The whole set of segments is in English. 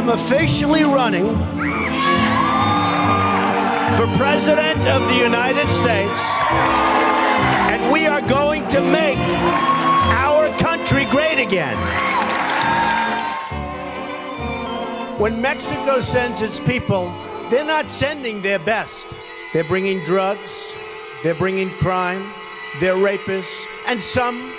am officially running for President of the United States, and we are going to make our country great again. When Mexico sends its people, they're not sending their best. They're bringing drugs, they're bringing crime, they're rapists, and some,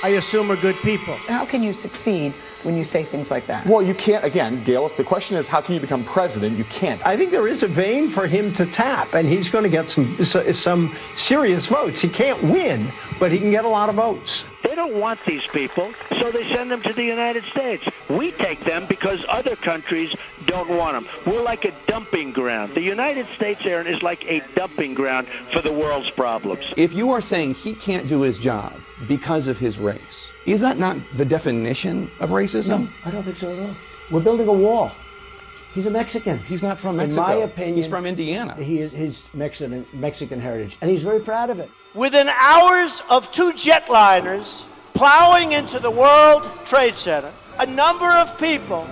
I assume, are good people. How can you succeed when you say things like that? Well, you can't, again, Gail, if the question is how can you become president, you can't. I think there is a vein for him to tap, and he's going to get some serious votes. He can't win, but he can get a lot of votes. They don't want these people, so they send them to the United States. We take them because other countries don't want them. We're like a dumping ground. The United States, Aaron, is like a dumping ground for the world's problems. If you are saying he can't do his job because of his race, is that not the definition of racism? No, I don't think so at all. We're building a wall. He's a Mexican. He's not from Mexico. In my opinion, he's from Indiana. He's Mexican heritage, and he's very proud of it. Within hours of two jetliners plowing into the World Trade Center, a number of people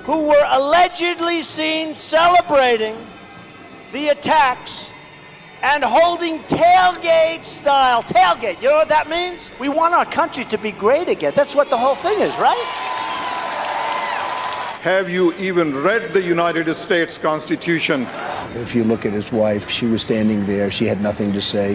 who were allegedly seen celebrating the attacks and holding tailgate, you know what that means? We want our country to be great again. That's what the whole thing is, right? Have you even read the United States Constitution? If you look at his wife, she was standing there. She had nothing to say.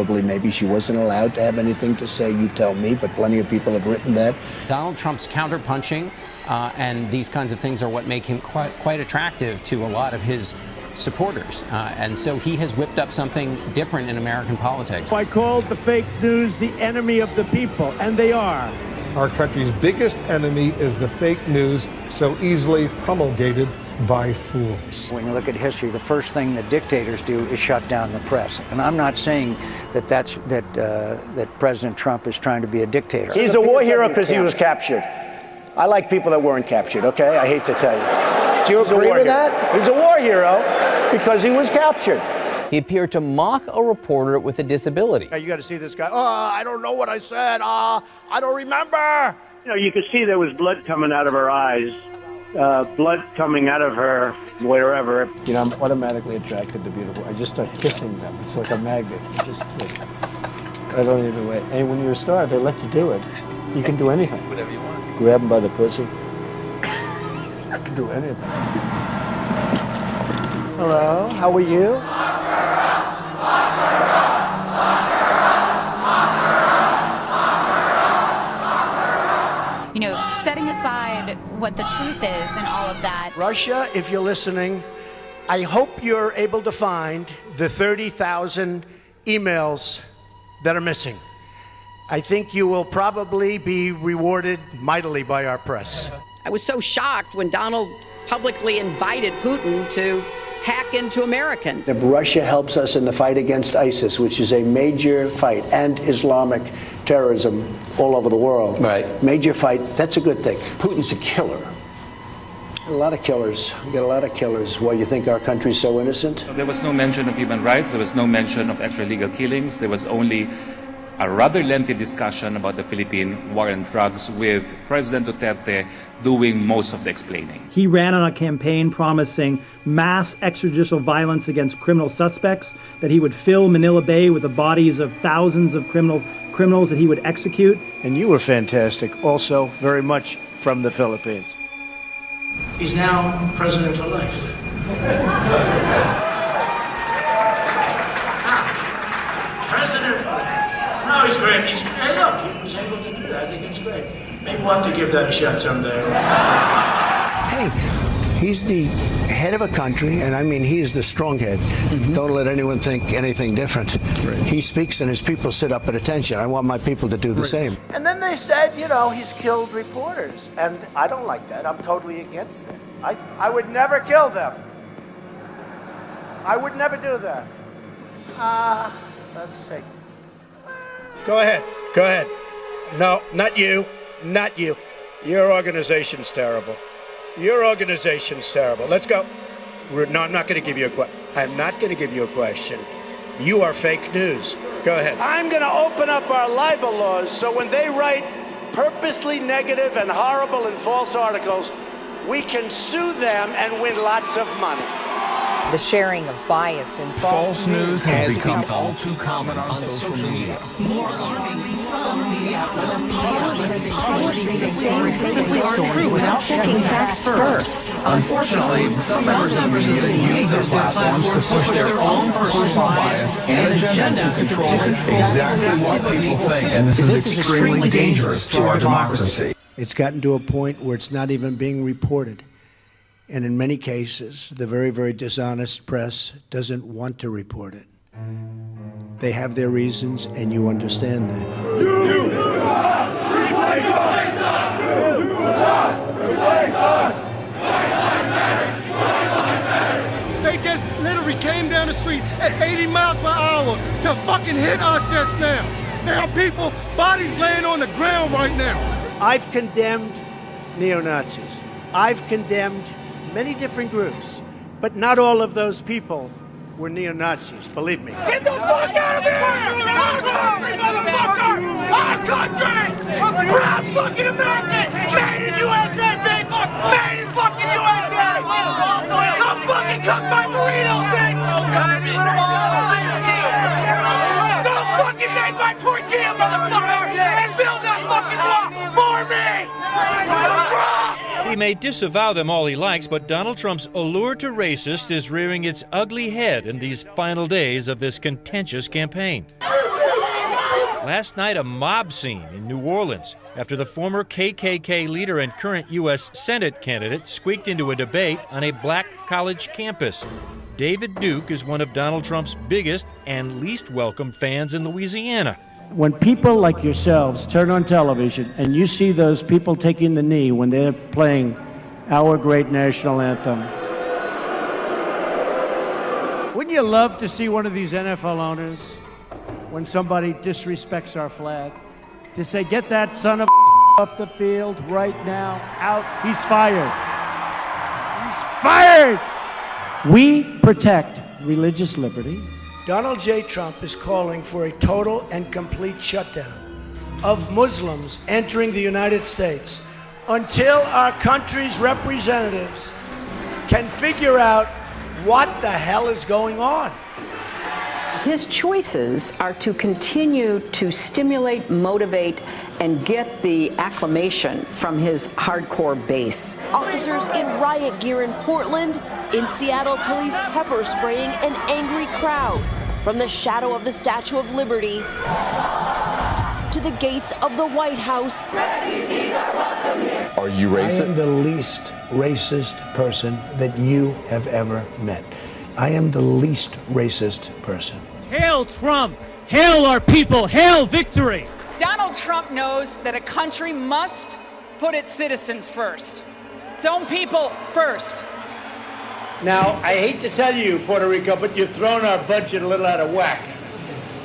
Maybe she wasn't allowed to have anything to say. You tell me, but plenty of people have written that. Donald Trump's counterpunching and these kinds of things are what make him quite attractive to a lot of his supporters. And so he has whipped up something different in American politics. I called the fake news the enemy of the people, and they are. Our country's biggest enemy is the fake news so easily promulgated by fools. When you look at history, the first thing that dictators do is shut down the press. And I'm not saying that President Trump is trying to be a dictator. He's a war hero because he was captured. I like people that weren't captured, okay? I hate to tell you. Do you agree with that? He's a war hero because he was captured. He appeared to mock a reporter with a disability. You got to see this guy. Oh, I don't know what I said. I don't remember. You know, you could see there was blood coming out of her eyes, blood coming out of her wherever. You know, I'm automatically attracted to beautiful. I just start kissing them. It's like a magnet. I don't even wait. And when you're a star, they let you do it. You can do anything. Whatever you want. Grab them by the pussy. You can do anything. Hello, how are you? You know, setting aside what the truth is and all of that. Russia, if you're listening, I hope you're able to find the 30,000 emails that are missing. I think you will probably be rewarded mightily by our press. I was so shocked when Donald publicly invited Putin to hack into Americans. If Russia helps us in the fight against ISIS, which is a major fight, and Islamic terrorism all over the world, right? Major fight, that's a good thing. Putin's a killer. A lot of killers. We got a lot of killers. Why, you think our country's so innocent? There was no mention of human rights. There was no mention of extralegal killings. There was only a rather lengthy discussion about the Philippine war on drugs, with President Duterte doing most of the explaining. He ran on a campaign promising mass extrajudicial violence against criminal suspects, that he would fill Manila Bay with the bodies of thousands of criminals that he would execute. And you were fantastic, also very much from the Philippines. He's now president for life. President for life. No, he's great. Hey, look, he was able to do that. I think it's great. Maybe we'll have to give that a shot someday. Hey, he's the head of a country, and I mean, he is the strong head. Mm-hmm. Don't let anyone think anything different. Right. He speaks and his people sit up at attention. I want my people to do the same. And then they said, you know, he's killed reporters. And I don't like that. I'm totally against it. I would never kill them. I would never do that. Let's see. Go ahead. Go ahead. No, not you. Not you. Your organization's terrible. Your organization's terrible. Let's go. No, I'm not going to give you a question. I'm not going to give you a question. You are fake news. Go ahead. I'm going to open up our libel laws so when they write purposely negative and horrible and false articles, we can sue them and win lots of money. The sharing of biased and false news has become all too common on social media. More alarming, some media outlets true without checking facts first. Unfortunately, some members of the media use their platforms to push their own personal bias and agenda to control exactly what people think, and this is extremely dangerous to our democracy. It's gotten to a point where it's not even being reported. And in many cases, the very, very dishonest press doesn't want to report it. They have their reasons, and you understand that. You do not replace us! You do not replace us! They just literally came down the street at 80 miles per hour to fucking hit us just now. There are people, bodies laying on the ground right now. I've condemned neo-Nazis. I've condemned many different groups, but not all of those people were neo-Nazis, believe me. Get the fuck out of here! Our country, motherfucker! Our country! I'm proud fucking American! Made in USA, bitch! Made in fucking USA! Don't fucking cook my burrito, bitch! Don't fucking make my tortilla, motherfucker! And build that fucking wall for me! He may disavow them all he likes, but Donald Trump's allure to racist is rearing its ugly head in these final days of this contentious campaign. Last night, a mob scene in New Orleans after the former KKK leader and current U.S. Senate candidate squeaked into a debate on a black college campus. David Duke is one of Donald Trump's biggest and least welcome fans in Louisiana. When people like yourselves turn on television and you see those people taking the knee when they're playing our great national anthem, wouldn't you love to see one of these NFL owners, when somebody disrespects our flag, to say, get that son of off the field right now, out, he's fired. He's fired! We protect religious liberty. Donald J. Trump is calling for a total and complete shutdown of Muslims entering the United States until our country's representatives can figure out what the hell is going on. His choices are to continue to stimulate, motivate, and get the acclamation from his hardcore base. Officers in riot gear in Portland. In Seattle, police pepper spraying an angry crowd from the shadow of the Statue of Liberty to the gates of the White House. Are you racist? I am the least racist person that you have ever met. I am the least racist person. Hail Trump! Hail our people! Hail victory! Donald Trump knows that a country must put its citizens first. Its own people first. Now, I hate to tell you, Puerto Rico, but you've thrown our budget a little out of whack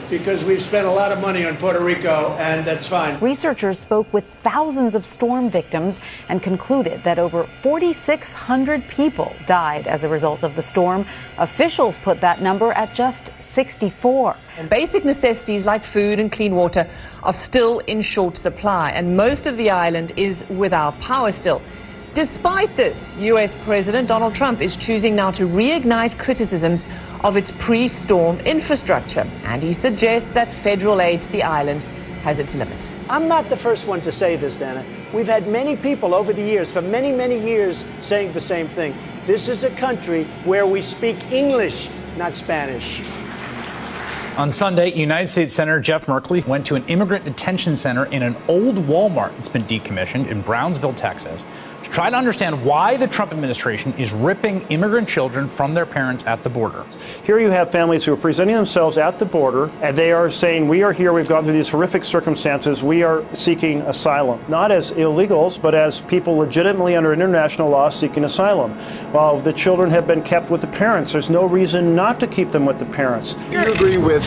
because we've spent a lot of money on Puerto Rico, and that's fine. Researchers spoke with thousands of storm victims and concluded that over 4,600 people died as a result of the storm. Officials put that number at just 64. Basic necessities like food and clean water are still in short supply, and most of the island is without power still. Despite this, U.S. President Donald Trump is choosing now to reignite criticisms of its pre-storm infrastructure, and he suggests that federal aid to the island has its limits. I'm not the first one to say this, Dana. We've had many people over the years, for many, many years, saying the same thing. This is a country where we speak English, not Spanish. On Sunday, United States Senator Jeff Merkley went to an immigrant detention center in an old Walmart that's been decommissioned in Brownsville, Texas, to try to understand why the Trump administration is ripping immigrant children from their parents at the border. Here you have families who are presenting themselves at the border, and they are saying, we are here, we've gone through these horrific circumstances, we are seeking asylum. Not as illegals, but as people legitimately under international law seeking asylum. While the children have been kept with the parents, there's no reason not to keep them with the parents. Do you agree with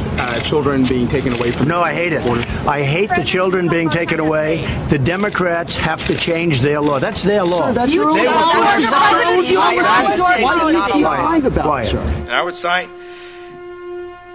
children being taken away from No, I hate it. I hate the children being taken away. The Democrats have to change their law. That's their law. That's your law. Why don't you keep lying about it, sir? I would cite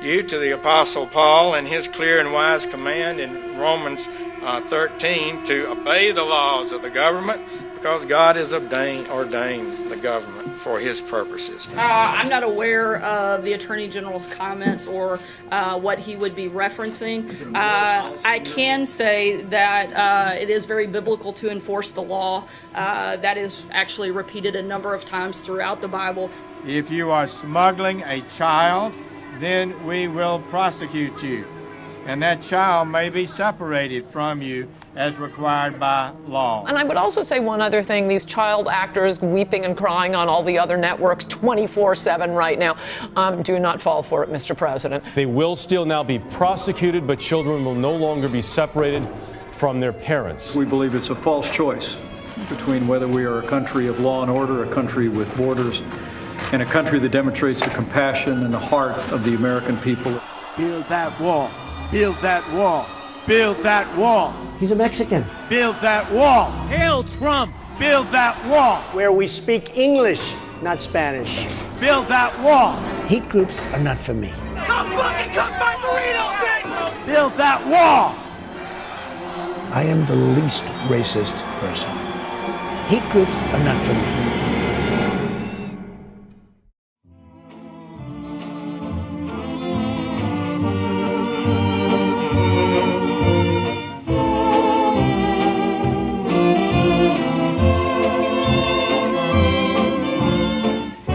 you to the Apostle Paul and his clear and wise command in Romans 13 to obey the laws of the government because God has ordained the government for his purposes. I'm not aware of the Attorney General's comments or what he would be referencing. I can say that it is very biblical to enforce the law. That is actually repeated a number of times throughout the Bible. If you are smuggling a child, then we will prosecute you. And that child may be separated from you as required by law. And I would also say one other thing. These child actors weeping and crying on all the other networks 24/7 right now. Do not fall for it, Mr. President. They will still now be prosecuted, but children will no longer be separated from their parents. We believe it's a false choice between whether we are a country of law and order, a country with borders, and a country that demonstrates the compassion and the heart of the American people. Build that wall. Build that wall. Build that wall. He's a Mexican. Build that wall. Hail Trump! Build that wall. Where we speak English, not Spanish. Build that wall. Heat groups are not for me. Come fucking cook my burrito, bitch! Build that wall. I am the least racist person. Heat groups are not for me.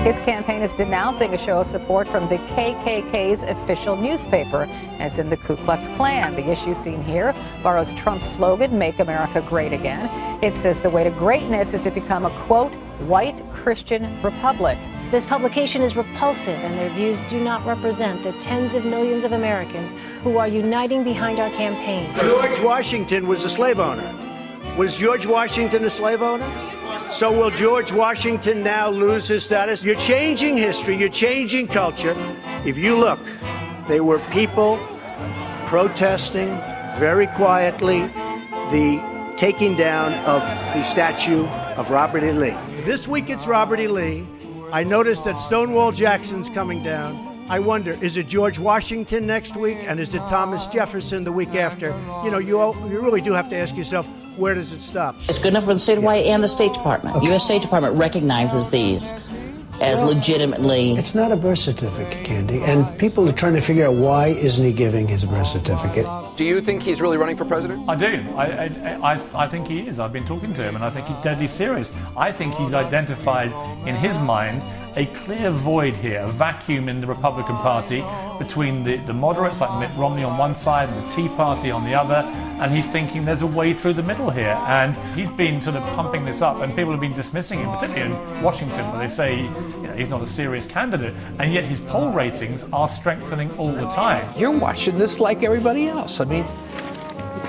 His campaign is denouncing a show of support from the KKK's official newspaper, as in the Ku Klux Klan. The issue seen here borrows Trump's slogan, "Make America Great Again." It says the way to greatness is to become a, quote, white Christian republic. This publication is repulsive, and their views do not represent the tens of millions of Americans who are uniting behind our campaign. George Washington was a slave owner. Was George Washington a slave owner? So will George Washington now lose his status? You're changing history, you're changing culture. If you look, they were people protesting very quietly the taking down of the statue of Robert E. Lee. This week it's Robert E. Lee. I noticed that Stonewall Jackson's coming down. I wonder, is it George Washington next week? And is it Thomas Jefferson the week after? You know, you really do have to ask yourself, where does it stop? It's good enough for the state of Hawaii and the State Department. Okay. U.S. State Department recognizes these as legitimately. It's not a birth certificate, Candy. And people are trying to figure out why isn't he giving his birth certificate. Do you think he's really running for president? I do. I think he is. I've been talking to him, and I think he's deadly serious. I think he's identified in his mind a clear void here, a vacuum in the Republican Party between the moderates like Mitt Romney on one side and the Tea Party on the other, and he's thinking there's a way through the middle here. And he's been sort of pumping this up, and people have been dismissing him, particularly in Washington, where they say he's not a serious candidate, and yet his poll ratings are strengthening all the time. You're watching this like everybody else. I mean,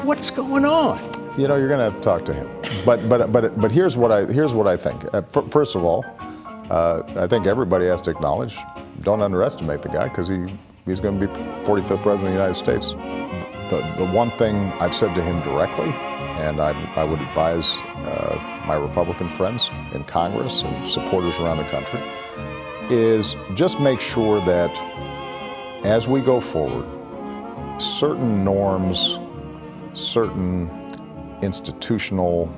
what's going on? You know, you're going to have to talk to him. But here's what I think. First of all, I think everybody has to acknowledge, don't underestimate the guy, because he's going to be 45th president of the United States. The one thing I've said to him directly, and I would advise my Republican friends in Congress and supporters around the country, is just make sure that as we go forward, certain norms, certain institutional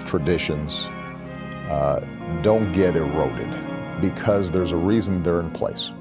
traditions don't get eroded, because there's a reason they're in place.